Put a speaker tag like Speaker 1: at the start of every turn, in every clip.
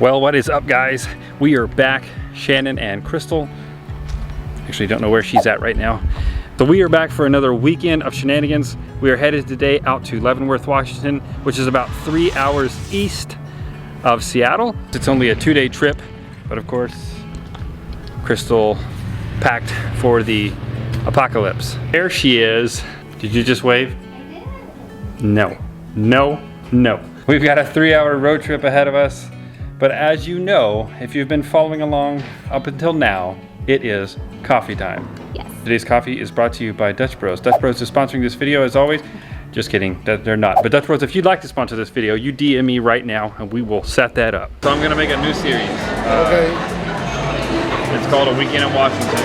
Speaker 1: Well, what is up, guys? We are back, Shannon and Crystal. Actually, don't know where she's at right now. So we are back for another weekend of shenanigans. We are headed today out to Leavenworth, Washington, which is about 3 hours east of Seattle. It's only a 2-day trip, but of course, Crystal packed for the apocalypse. There she is. Did you just wave? No, no, no. We've got a 3-hour road trip ahead of us, but as you know, if you've been following along up until now, it is coffee time.
Speaker 2: Yes.
Speaker 1: Today's coffee is brought to you by Dutch Bros. Dutch Bros is sponsoring this video as always. Just kidding, they're not. But Dutch Bros, if you'd like to sponsor this video, you DM me right now and we will set that up. So I'm gonna make a new series.
Speaker 3: Okay.
Speaker 1: It's called A Weekend in Washington.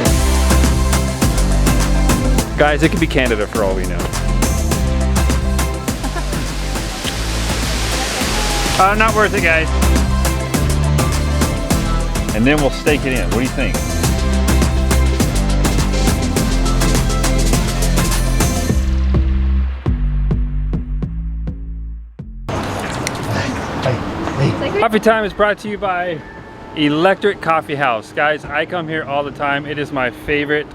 Speaker 1: Guys, it could be Canada for all we know. Not worth it, guys. And then we'll stake it in. What do you think? Coffee time is brought to you by Electric Coffee House. Guys, I come here all the time. It is my favorite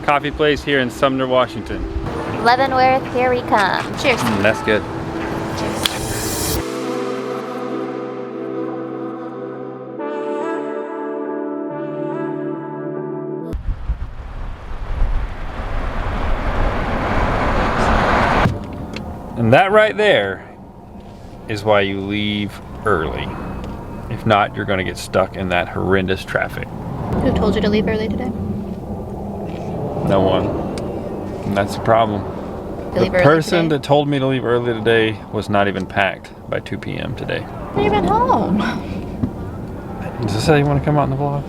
Speaker 1: coffee place here in Sumner, Washington.
Speaker 2: Leavenworth, here we come. Cheers.
Speaker 1: That's good. And that right there is why you leave early. If not, you're gonna get stuck in that horrendous traffic.
Speaker 2: Who told you to leave early today?
Speaker 1: No one. And that's the problem. The person that told me to leave early today was not even packed by 2 p.m. today.
Speaker 2: You've been home.
Speaker 1: Does this how you want to come out in the vlog?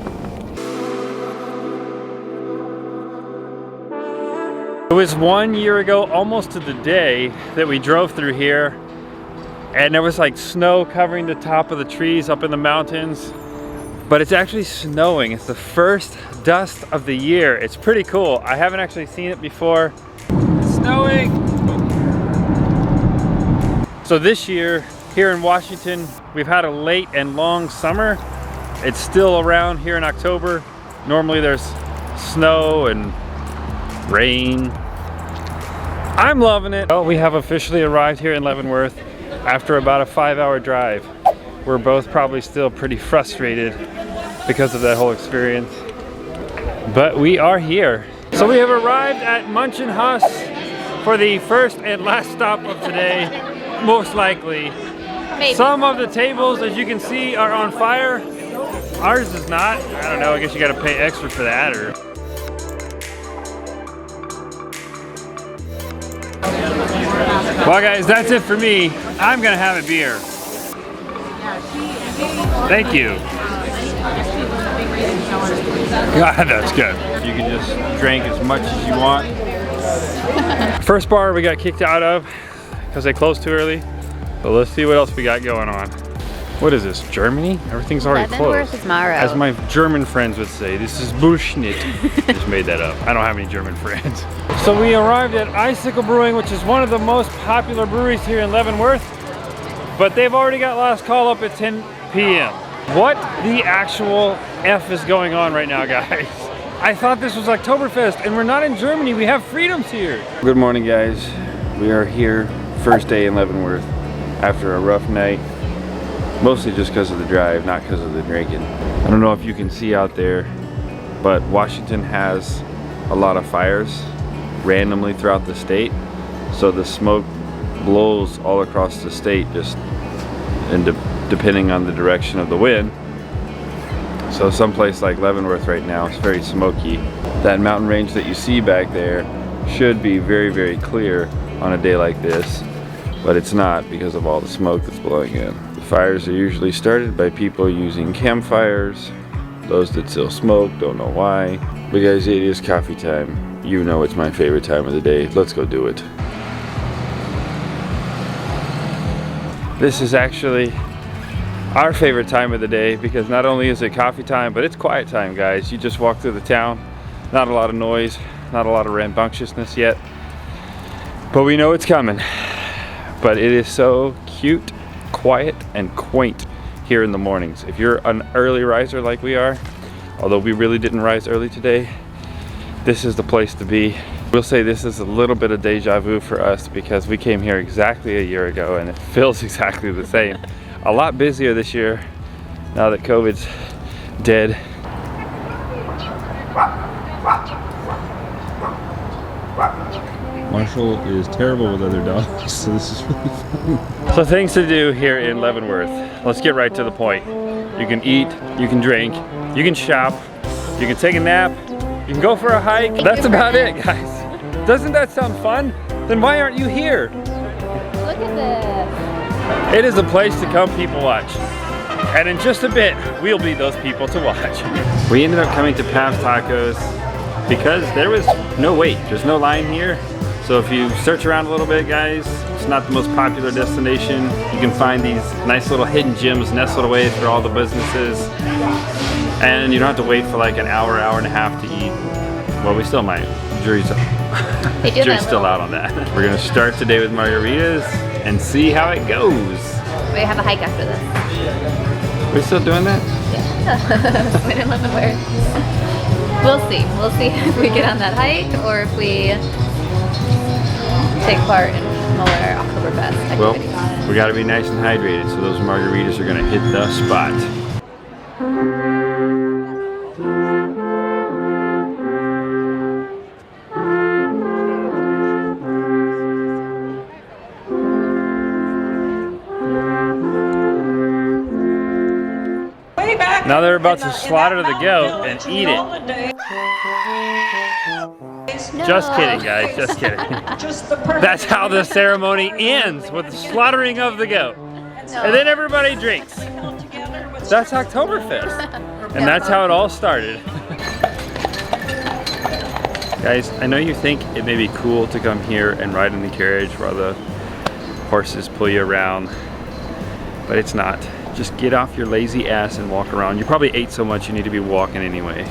Speaker 1: It was 1 year ago, almost to the day, that we drove through here, and there was like snow covering the top of the trees up in the mountains, but it's actually snowing. It's the first dust of the year. It's pretty cool. I haven't actually seen it before. It's snowing! So this year, here in Washington, we've had a late and long summer. It's still around here in October. Normally there's snow and rain. I'm loving it. Well, we have officially arrived here in Leavenworth after about a 5-hour drive. We're both probably still pretty frustrated because of that whole experience, but we are here. So we have arrived at Munchen Huss for the first and last stop of today, most likely.
Speaker 2: Maybe.
Speaker 1: Some of the tables, as you can see, are on fire. Ours is not. I don't know, I guess you gotta pay extra for that, or... Well, guys, that's it for me. I'm gonna have a beer. Thank you. God, that's good. You can just drink as much as you want. First bar we got kicked out of because they closed too early. But let's see what else we got going on. What is this, Germany? Everything's already closed. As my German friends would say, this is bullshit. Just made that up. I don't have any German friends. So we arrived at Icicle Brewing, which is one of the most popular breweries here in Leavenworth, but they've already got last call up at 10 p.m. What the actual F is going on right now, guys? I thought this was Oktoberfest, and we're not in Germany. We have freedoms here. Good morning, guys. We are here, first day in Leavenworth, after a rough night. Mostly just because of the drive, not because of the drinking. I don't know if you can see out there, but Washington has a lot of fires randomly throughout the state. So the smoke blows all across the state, just depending on the direction of the wind. So someplace like Leavenworth right now is very smoky. That mountain range that you see back there should be very, very clear on a day like this, but it's not because of all the smoke that's blowing in. Fires are usually started by people using campfires. Those that still smoke don't know why. But guys, it is coffee time. You know it's my favorite time of the day. Let's go do it. This is actually our favorite time of the day because not only is it coffee time, but it's quiet time, guys. You just walk through the town. Not a lot of noise, not a lot of rambunctiousness yet. But we know it's coming. But it is so cute, quiet, and quaint here in the mornings. If you're an early riser like we are, although we really didn't rise early today, this is the place to be. We'll say this is a little bit of deja vu for us because we came here exactly a year ago and it feels exactly the same. A lot busier this year now that COVID's dead.
Speaker 3: Marshall is terrible with other dogs, so this is really fun.
Speaker 1: So things to do here in Leavenworth. Let's get right to the point. You can eat, you can drink, you can shop, you can take a nap, you can go for a hike. That's about it, guys. Doesn't that sound fun? Then why aren't you here?
Speaker 2: Look at this.
Speaker 1: It is a place to come people watch. And in just a bit, we'll be those people to watch. We ended up coming to Pavs Tacos because there was no wait. There's no line here. So if you search around a little bit, guys, it's not the most popular destination. You can find these nice little hidden gems nestled away through all the businesses. And you don't have to wait for like an hour, hour and a half to eat. Well, we still might. Jury's still out on that. We're gonna start today with margaritas and see how it goes.
Speaker 2: We have a hike after this.
Speaker 1: We're still doing that?
Speaker 2: Yeah. We didn't live nowhere. We'll see. We'll see if we get on that hike or if we take part in smaller Oktoberfest activities.
Speaker 1: Well, we gotta be nice and hydrated, so those margaritas are gonna hit the spot. Now they're about to slaughter the goat and eat it. Just kidding, guys, just kidding. That's how the ceremony ends, with the slaughtering of the goat. And then everybody drinks. That's Oktoberfest. And that's how it all started. Guys, I know you think it may be cool to come here and ride in the carriage while the horses pull you around, but it's not. Just get off your lazy ass and walk around. You probably ate so much you need to be walking anyway.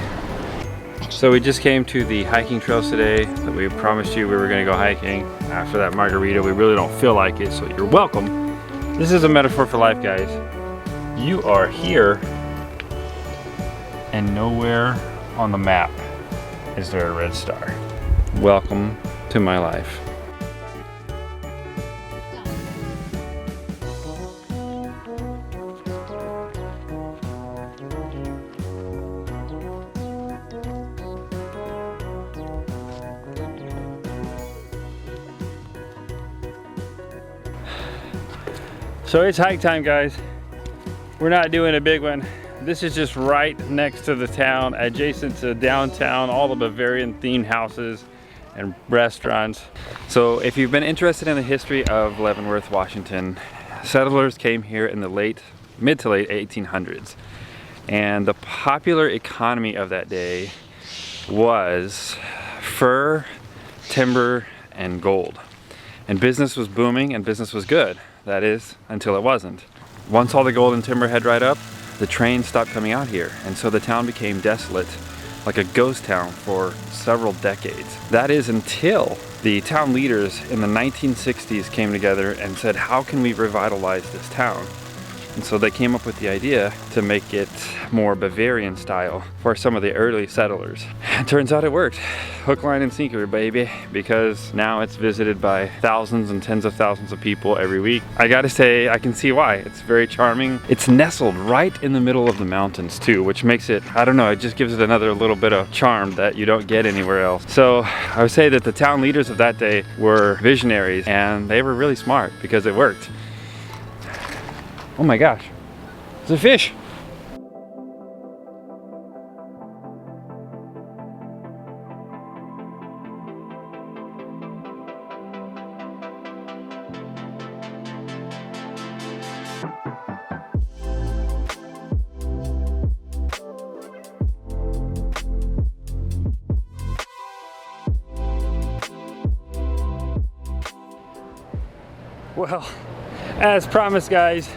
Speaker 1: So we just came to the hiking trails today that we promised you we were gonna go hiking. After that margarita, we really don't feel like it, so you're welcome. This is a metaphor for life, guys. You are here and nowhere on the map is there a red star. Welcome to my life. So it's hike time, guys. We're not doing a big one. This is just right next to the town, adjacent to downtown, all the Bavarian themed houses and restaurants. So if you've been interested in the history of Leavenworth, Washington, settlers came here in the mid to late 1800s. And the popular economy of that day was fur, timber, and gold. And business was booming and business was good. That is, until it wasn't. Once all the gold and timber had dried up, the trains stopped coming out here, and so the town became desolate, like a ghost town for several decades. That is until the town leaders in the 1960s came together and said, how can we revitalize this town? And so they came up with the idea to make it more Bavarian style for some of the early settlers. It turns out it worked. Hook, line, and sinker, baby, because now it's visited by thousands and tens of thousands of people every week. I gotta say, I can see why. It's very charming. It's nestled right in the middle of the mountains too, which makes it, I don't know, it just gives it another little bit of charm that you don't get anywhere else. So I would say that the town leaders of that day were visionaries, and they were really smart because it worked. Oh my gosh, it's a fish. Well, as promised, guys,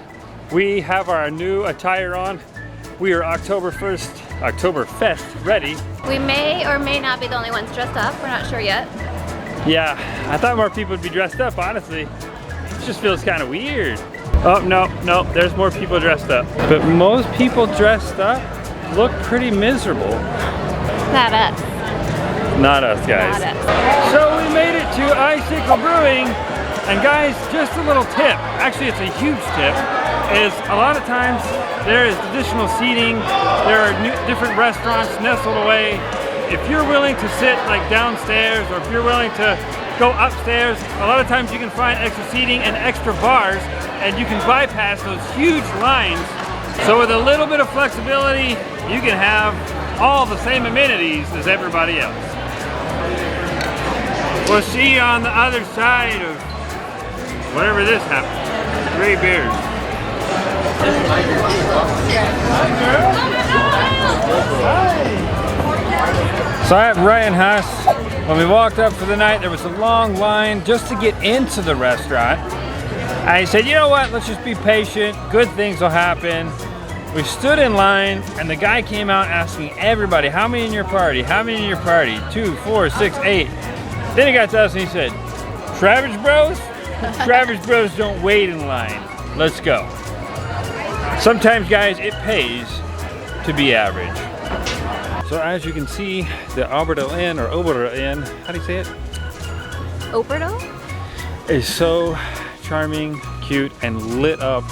Speaker 1: we have our new attire on. We are Oktoberfest ready.
Speaker 2: We may or may not be the only ones dressed up. We're not sure yet.
Speaker 1: Yeah, I thought more people would be dressed up, honestly. It just feels kind of weird. Oh, no, there's more people dressed up. But most people dressed up look pretty miserable.
Speaker 2: Not us.
Speaker 1: Not us, guys.
Speaker 2: Not us.
Speaker 1: So we made it to Icicle Brewing. And guys, just a little tip, actually it's a huge tip, is a lot of times there is additional seating, there are different restaurants nestled away. If you're willing to sit like downstairs, or if you're willing to go upstairs, a lot of times you can find extra seating and extra bars, and you can bypass those huge lines. So with a little bit of flexibility, you can have all the same amenities as everybody else. We'll see you on the other side of whatever this happens. 3 beers. So I have Rhein Haus. When we walked up for the night, there was a long line just to get into the restaurant. I said, you know what, let's just be patient. Good things will happen. We stood in line, and the guy came out asking everybody, how many in your party? How many in your party? 2, 4, 6, 8. Then he got to us and he said, Traverage Bros? Traverage Bros don't wait in line. Let's go. Sometimes, guys, it pays to be average. So as you can see, the Oberdel Inn, or Oberdel Inn, how do you say it?
Speaker 2: Oberdel?
Speaker 1: Is so charming, cute, and lit up.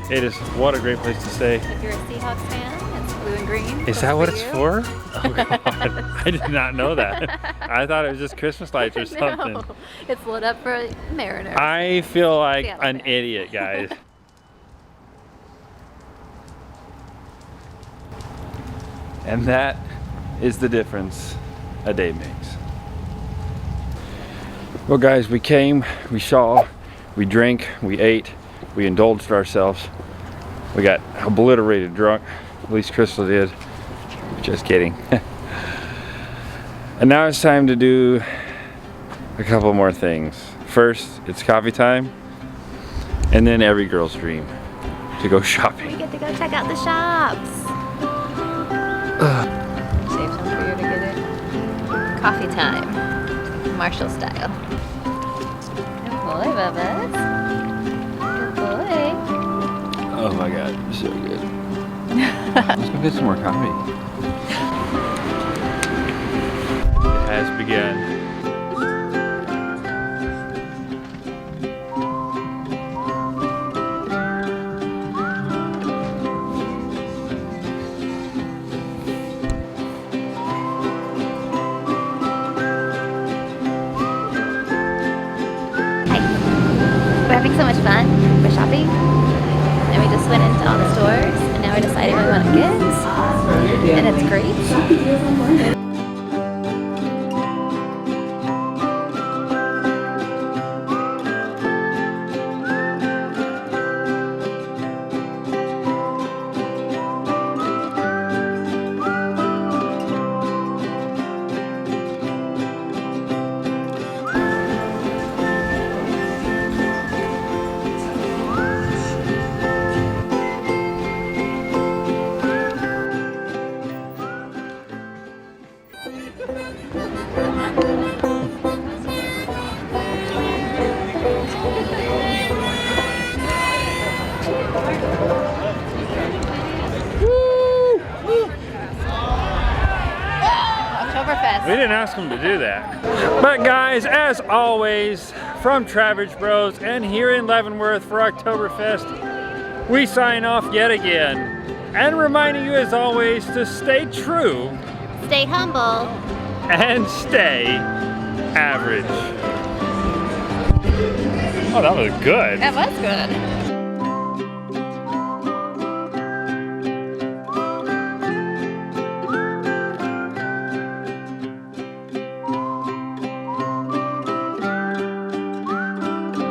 Speaker 1: It is, what a great place to stay.
Speaker 2: If you're a Seahawks fan, it's blue and green.
Speaker 1: Is that what it's for? Oh God, I did not know that. I thought it was just Christmas lights or something.
Speaker 2: No, it's lit up for Mariners.
Speaker 1: I feel like
Speaker 2: Seattle
Speaker 1: an
Speaker 2: fan.
Speaker 1: idiot, guys. And that is the difference a day makes. Well guys, we came, we saw, we drank, we ate, we indulged ourselves. We got obliterated drunk, at least Crystal did. Just kidding. And now it's time to do a couple more things. First, it's coffee time, and then every girl's dream, to go shopping.
Speaker 2: We get to go check out the shops. Save some for you to get it. Coffee time, Marshall style. Good boy, Bubba's. Good boy.
Speaker 1: Oh my God, so good. Let's go get some more coffee. It has begun.
Speaker 2: We're having so much fun. We're shopping. And we just went into all the stores. And now we're deciding what we want to get. And it's great. Oktoberfest.
Speaker 1: We didn't ask them to do that. But guys, as always, from Traverage Bros and here in Leavenworth for Oktoberfest, we sign off yet again. And reminding you as always to stay true.
Speaker 2: Stay humble.
Speaker 1: And stay average. Oh, that was good.
Speaker 2: That was good.